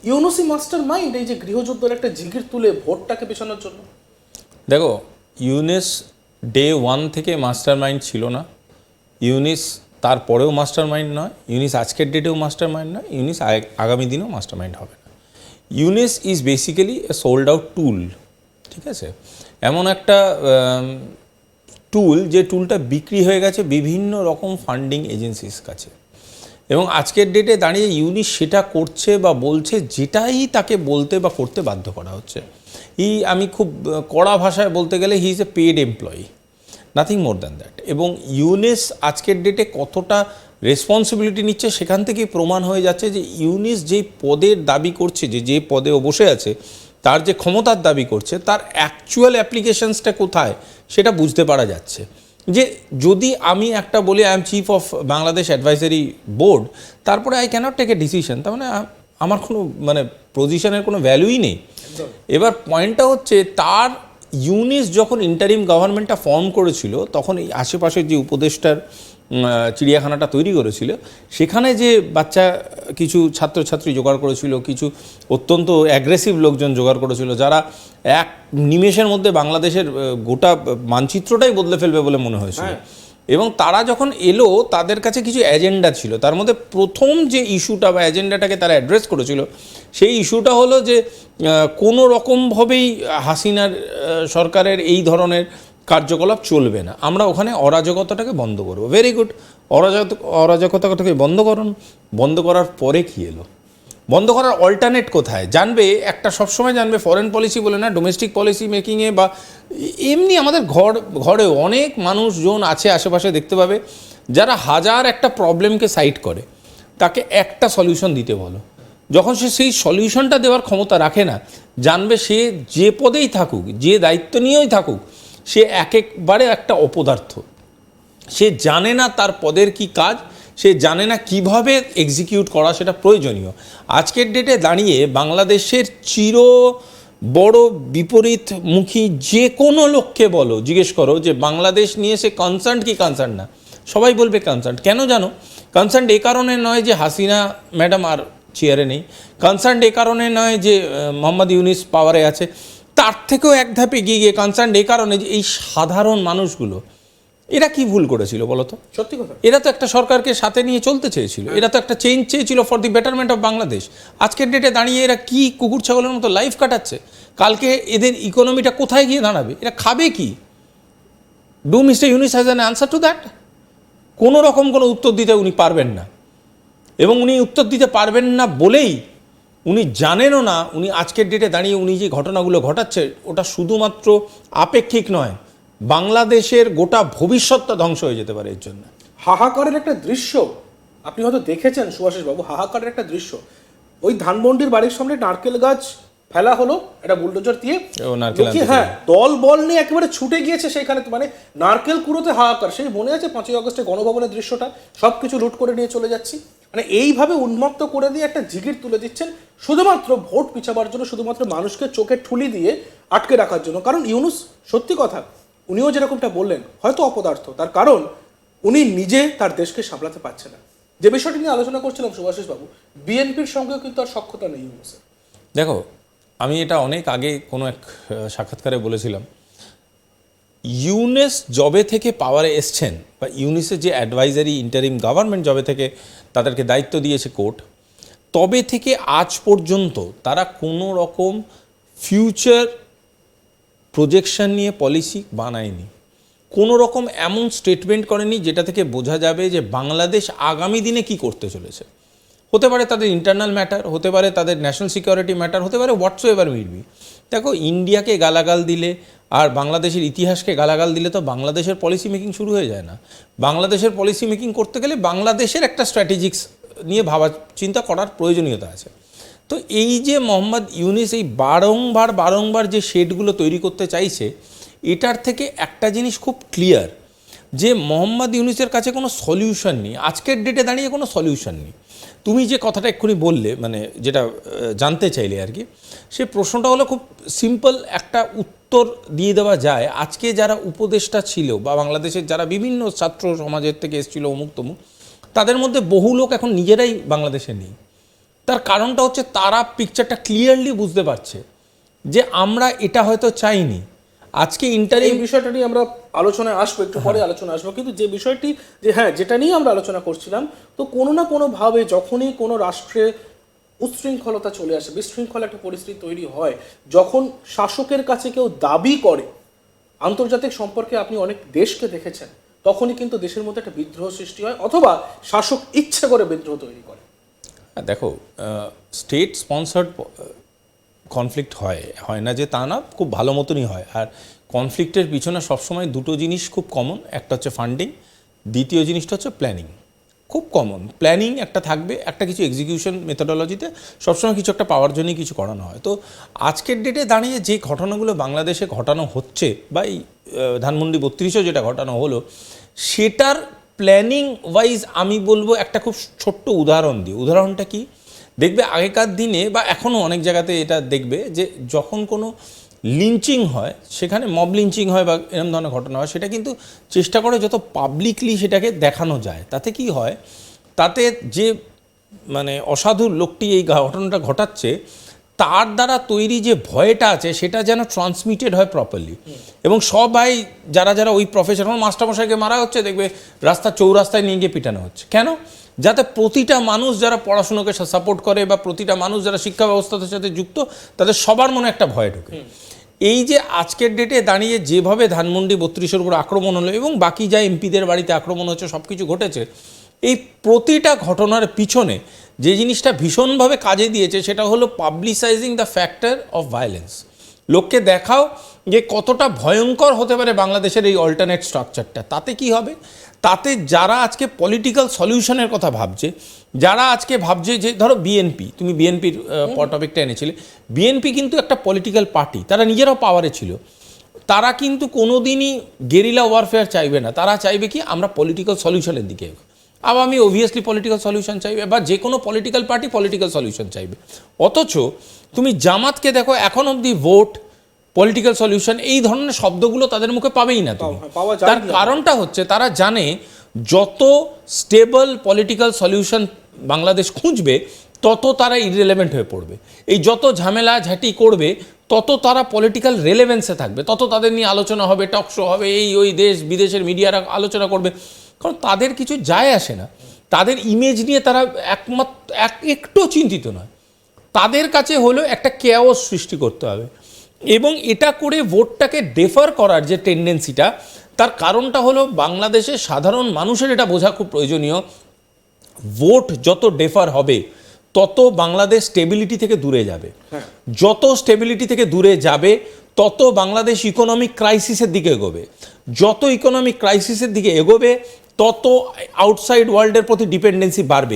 ইউনুসই master mind এই যে গৃহযুদ্ধের একটা জিগির তুলে ভোটটাকে পেছানোর জন্য? দেখো, ইউনিস ডে 1 থেকে মাস্টার মাইন্ড ছিল না। ইউনিস তারপরেও মাস্টার মাইন্ড নয়। ইউনিস আজকের ডেটেও মাস্টার মাইন্ড নয়। ইউনিস আগামী দিনেও মাস্টার মাইন্ড হবে না। Yunus is basically a sold out tool. ঠিক আছে, এমন একটা টুল যে টুলটা বিক্রি হয়ে গেছে বিভিন্ন রকম ফান্ডিং এজেন্সিস কাছে, এবং আজকের ডেটে দাঁড়িয়ে ইউনিস সেটা করছে বা বলছে যেটাই তাকে বলতে বা করতে বাধ্য করা হচ্ছে। আমি খুব কড়া ভাষায় বলতে গেলে he is a paid employee, nothing more than that. এবং ইউনিস আজকের ডেটে কতটা রেসপন্সিবিলিটি নিচ্ছে সেখান থেকেই প্রমাণ হয়ে যাচ্ছে যে ইউনিস যেই পদের দাবি করছে, যে পদে ও বসে আছে, তার যে ক্ষমতার দাবি করছে, তার অ্যাকচুয়াল অ্যাপ্লিকেশনসটা কোথায় সেটা বুঝতে পারা যাচ্ছে। যে যদি আমি একটা বলি I am chief of Bangladesh advisory board, তারপরে I cannot take a decision, তার মানে আমার কোনো পজিশনের কোনো ভ্যালুই নেই। এবার পয়েন্টটা হচ্ছে, তার ইউনিস যখন ইন্টারিম গভর্নমেন্টটা ফর্ম করেছিল, তখন এই আশেপাশের যে উপদেষ্টার চিড়িয়াখানাটা তৈরি করেছিল, সেখানে যে বাচ্চা কিছু ছাত্রছাত্রী জোগাড় করেছিল, কিছু অত্যন্ত অ্যাগ্রেসিভ লোকজন জোগাড় করেছিল, যারা এক নিমেষের মধ্যে বাংলাদেশের গোটা মানচিত্রটাই বদলে ফেলবে বলে মনে হয়েছিল। এবং তারা যখন এলো, তাদের কাছে কিছু এজেন্ডা ছিল। তার মধ্যে প্রথম যে ইস্যুটা বা এজেন্ডাটাকে তারা অ্যাড্রেস করেছিল, সেই ইস্যুটা হলো যে কোনো রকমভাবেই হাসিনার সরকারের এই ধরনের কার্যকলাপ চলবে না, আমরা ওখানে অরাজকতাটাকে বন্ধ করবো। ভেরি গুড, অরাজকতাটাকে বন্ধ করার পরে কী এলো? বন্ধ করার অল্টারনেট কোথায় জানবে? একটা সবসময় জানবে ফরেন পলিসি বলে না, ডোমেস্টিক পলিসি মেকিংয়ে বা এমনি আমাদের ঘরেও অনেক মানুষজন আছে আশেপাশে, দেখতে পাবে, যারা হাজার একটা প্রবলেমকে সাইড করে, তাকে একটা সলিউশন দিতে বলো, যখন সে সেই সলিউশনটা দেওয়ার ক্ষমতা রাখে না, জানবে সে যে পদেই থাকুক, যে দায়িত্ব নিয়েই থাকুক, সে একেবারে একটা অপদার্থ। সে জানে না তার পদের কি কাজ, সে জানে না কিভাবে এক্সিকিউট করা সেটা প্রয়োজনীয়। আজকের ডেটে দাঁড়িয়ে বাংলাদেশের বড় বিপরীতমুখী যে কোনো লোককে বলো, জিজ্ঞেস করো যে বাংলাদেশ নিয়ে সে কনসার্ন কি কনসার্ন না, সবাই বলবে কনসার্ন। কেন জানো? কনসার্ন এ কারণে নয় যে হাসিনা ম্যাডাম আর চেয়ারে নেই, কনসার্ন এ কারণে নয় যে মোহাম্মদ ইউনুস পাওয়ারে আছে, তার থেকেও এক ধাপে এগিয়ে গিয়ে কনসার্ন এই কারণে যে এই সাধারণ মানুষগুলো, এরা কি ভুল করেছিল বলো তো? সত্যি কথা, এরা তো একটা সরকারকে সাথে নিয়ে চলতে চেয়েছিল, এরা তো একটা চেঞ্জ চেয়েছিল for the betterment of Bangladesh. আজকের ডেটে দাঁড়িয়ে এরা কি কুকুর ছাগলের মতো লাইফ কাটাচ্ছে? কালকে এদের ইকোনমিটা কোথায় গিয়ে দাঁড়াবে? এরা খাবে কি? Do mister Yunus has an answer to that? কোনো রকম কোনো উত্তর দিতে উনি পারবেন না, এবং উনি উত্তর দিতে পারবেন না বলেই উনি জানেনও না উনি আজকের ডেটে দাঁড়িয়ে উনি যে ঘটনাগুলো ঘটাচ্ছে, ওটা শুধুমাত্র আপেক্ষিক নয়, বাংলাদেশের গোটা ভবিষ্যৎটা ধ্বংস হয়ে যেতে পারে এর জন্য। হাহাকারের একটা দৃশ্য আপনি হয়তো দেখেছেন সুভাষিস বাবু, হাহাকারের একটা দৃশ্য। ওই ধানমন্ডির বাড়ির সামনে নারকেল গাছ ফেলা হলো একটা বুলডোজার দিয়ে, হ্যাঁ, দল বল নিয়ে একেবারে ছুটে গিয়েছে সেখানে, মানে নারকেল কুড়োতে হাহাকার। সেই মনে আছে 5ই আগস্টে গণভবনের দৃশ্যটা, সবকিছু লুট করে নিয়ে চলে যাচ্ছি। মানে এইভাবে উন্মত্ত করে দিয়ে একটা জিগির তুলে দিচ্ছেন শুধুমাত্র ভোট পিছাবার জন্য, শুধুমাত্র মানুষকে চোখে ঠুলি দিয়ে আটকে রাখার জন্য। কারণ ইউনুস, সত্যি কথা, উনিও যেরকমটা বললেন, হয়তো অপদার্থ, তার কারণ উনি নিজে তার দেশকে সামলাতে পারছে না। যে বিষয়টি নিয়ে আলোচনা করছিলাম সুভাষিস বাবু, বিএনপির সঙ্গেও কিন্তু আর সখ্যতা নেই ইউনুসের। দেখো, আমি এটা অনেক আগে কোনো এক সাক্ষাৎকারে বলেছিলাম, ইউনুস জবে থেকে পাওয়ারে এসছেন, বা ইউনুসের যে অ্যাডভাইজারি ইন্টারিম গভর্নমেন্ট জবে থেকে তাদেরকে দায়িত্ব দিয়েছে কোর্ট, তবে থেকে আজ পর্যন্ত তারা কোনো রকম ফিউচার প্রজেকশন নিয়ে পলিসি বানায়নি, কোনো রকম এমন স্টেটমেন্ট করেনি যেটা থেকে বোঝা যাবে যে বাংলাদেশ আগামী দিনে কি করতে চলেছে। হতে পারে তাদের ইন্টারনাল ম্যাটার, হতে পারে তাদের ন্যাশনাল সিকিউরিটি ম্যাটার, হতে পারে হোয়াটসোএভার উইল বি। দেখো, ইন্ডিয়াকে গালাগাল দিলে আর বাংলাদেশের ইতিহাসকে গালাগাল দিলে তো বাংলাদেশের পলিসি মেকিং শুরু হয়ে যায় না। বাংলাদেশের পলিসি মেকিং করতে গেলে বাংলাদেশের একটা স্ট্র্যাটেজিক্স নিয়ে ভাবা চিন্তা করার প্রয়োজনীয়তা আছে। তো এই যে মোহাম্মদ ইউনুস এই বারংবার যে শেডগুলো তৈরি করতে চাইছে, এটার থেকে একটা জিনিস খুব ক্লিয়ার, যে মোহাম্মদ ইউনুসের কাছে কোনো সলিউশন নেই, আজকের ডেটে দাঁড়িয়ে কোনো সলিউশন নেই। তুমি যে কথাটা এক্ষুনি বললে, মানে যেটা জানতে চাইলে আর কি, সে প্রশ্নটা হলো খুব সিম্পল, একটা উত্তর দিয়ে দেওয়া যায়। আজকে যারা উপদেষ্টা ছিল বা বাংলাদেশের যারা বিভিন্ন ছাত্র সমাজের থেকে এসেছিল অমুক তমুক, তাদের মধ্যে বহু লোক এখন নিজেরাই বাংলাদেশে নেই। তার কারণটা হচ্ছে তারা পিকচারটা ক্লিয়ারলি বুঝতে পারছে যে আমরা এটা হয়তো চাইনি। আজকে এই বিষয়টা নিয়ে আমরা আলোচনায় আসবো, একটু পরে আলোচনা আসবো, কিন্তু যে বিষয়টি যে হ্যাঁ যেটা নিয়ে আমরা আলোচনা করছিলাম, তো কোনো না কোনো ভাবে যখনই কোনো রাষ্ট্রে উচ্ছৃঙ্খলতা চলে আসে, বিশৃঙ্খল একটা পরিস্থিতি তৈরি হয়, যখন শাসকের কাছে কেউ দাবি করে, আন্তর্জাতিক সম্পর্কে আপনি অনেক দেশকে দেখেছেন, তখনই কিন্তু দেশের মধ্যে একটা বিদ্রোহ সৃষ্টি হয়, অথবা শাসক ইচ্ছে করে বিদ্রোহ তৈরি করে। দেখো, স্টেট স্পন্সার্ড কনফ্লিক্ট হয় না যে তা না, খুব ভালো মতনই হয়। আর কনফ্লিক্টের পিছনে সবসময় দুটো জিনিস খুব কমন, একটা হচ্ছে ফান্ডিং, দ্বিতীয় জিনিসটা হচ্ছে প্ল্যানিং। খুব কমন প্ল্যানিং একটা থাকবে, একটা কিছু এক্সিকিউশন মেথোডোলজিতে সবসময় কিছু একটা পাওয়ার জন্যই কিছু করানো হয়। তো আজকের ডেটে দাঁড়িয়ে যে ঘটনাগুলো বাংলাদেশে ঘটানো হচ্ছে, বা এই ধানমন্ডি 32-এও যেটা ঘটানো হলো, সেটার প্ল্যানিং ওয়াইজ আমি বলবো একটা খুব ছোট্ট উদাহরণ দিই। উদাহরণটা কি, দেখবে আগেকার দিনে বা এখনও অনেক জায়গাতে এটা দেখবে যে যখন কোনো লিঞ্চিং হয়, সেখানে মব লিঞ্চিং হয় বা এরকম ধরনের ঘটনা হয়, সেটা কিন্তু চেষ্টা করে যত পাবলিকলি সেটাকে দেখানো যায়। তাতে কি হয়, তাতে যে মানে অসাধু লোকটি এই ঘটনাটা ঘটাচ্ছে তার দ্বারা তৈরি যে ভয়টা আছে সেটা যেন ট্রান্সমিটেড হয় প্রপারলি, এবং সবাই যারা যারা ওই প্রফেশনাল মাস্টারমশাইকে মারা হচ্ছে, দেখবে রাস্তার চৌরাস্তায় নিয়ে গিয়ে পিটানো হচ্ছে। কেন? যাতে প্রতিটা মানুষ যারা পড়াশুনোকে সাপোর্ট করে বা প্রতিটা মানুষ যারা শিক্ষা ব্যবস্থার সাথে যুক্ত, তাদের সবার মনে একটা ভয় ঢোকে। এই যে আজকের ডেটে দাঁড়িয়ে যেভাবে ধানমন্ডি 32-এর উপর আক্রমণ হলো এবং বাকি যা এমপিদের বাড়িতে আক্রমণ হচ্ছে, সব কিছু ঘটেছে, এই প্রতিটা ঘটনার পিছনে যে জিনিসটা ভীষণভাবে কাজে দিয়েছে সেটা হলো পাবলিসাইজিং দ্য ফ্যাক্টর অফ ভায়োলেন্স। লোককে দেখাও যে কতটা ভয়ঙ্কর হতে পারে বাংলাদেশের এই অল্টারনেট স্ট্রাকচারটা। তাতে কি হবে, তাতে যারা আজকে পলিটিক্যাল সলিউশনের কথা ভাবছে, যারা আজকে ভাবছে যে ধরো বিএনপি, তুমি বিএনপির টপিকটা এনেছিলে, বিএনপি কিন্তু একটা পলিটিক্যাল পার্টি, তারা নিজেরাও পাওয়ারে ছিল, তারা কিন্তু কোনোদিনই গেরিলা ওয়ারফেয়ার চাইবে না। তারা চাইবে কি, আমরা পলিটিক্যাল সলিউশনের দিকে। আওয়ামী অবভিয়াসলি পলিটিক্যাল সলিউশন চাইবে, বা যে কোনো পলিটিক্যাল পার্টি পলিটিক্যাল সলিউশন চাইবে। অথচ তুমি জামাতকে দেখো, এখন অবধি ভোট, পলিটিক্যাল সলিউশন এই ধরনের শব্দগুলো তাদের মুখে পাবেই না তুমি। তার কারণটা হচ্ছে তারা জানে যত স্টেবল পলিটিক্যাল সলিউশন বাংলাদেশ খুঁজবে তত তারা ইররিলেভেন্ট হয়ে পড়বে। এই যত ঝামেলা ঝাঁটি করবে তত তারা পলিটিক্যাল রেলেভেন্সে থাকবে, তত তাদের নিয়ে আলোচনা হবে, টক শো হবে, এই ওই দেশ বিদেশের মিডিয়ারা আলোচনা করবে। কারণ তাদের কিছু যায় আসে না, তাদের ইমেজ নিয়ে তারা একটু চিন্তিত নয়। তাদের কাছে হলো একটা কেওস সৃষ্টি করতে হবে, এবং এটা করে ভোটটাকে ডেফার করার যে টেন্ডেন্সিটা, তার কারণটা হলো বাংলাদেশের সাধারণ মানুষের এটা বোঝা খুব প্রয়োজনীয়। ভোট যত ডেফার হবে তত বাংলাদেশ স্টেবিলিটি থেকে দূরে যাবে, যত স্টেবিলিটি থেকে দূরে যাবে তত বাংলাদেশ ইকোনমিক ক্রাইসিসের দিকে এগোবে, যত ইকোনমিক ক্রাইসিসের দিকে এগোবে তত আউটসাইড ওয়ার্ল্ডের প্রতি ডিপেন্ডেন্সি বাড়বে।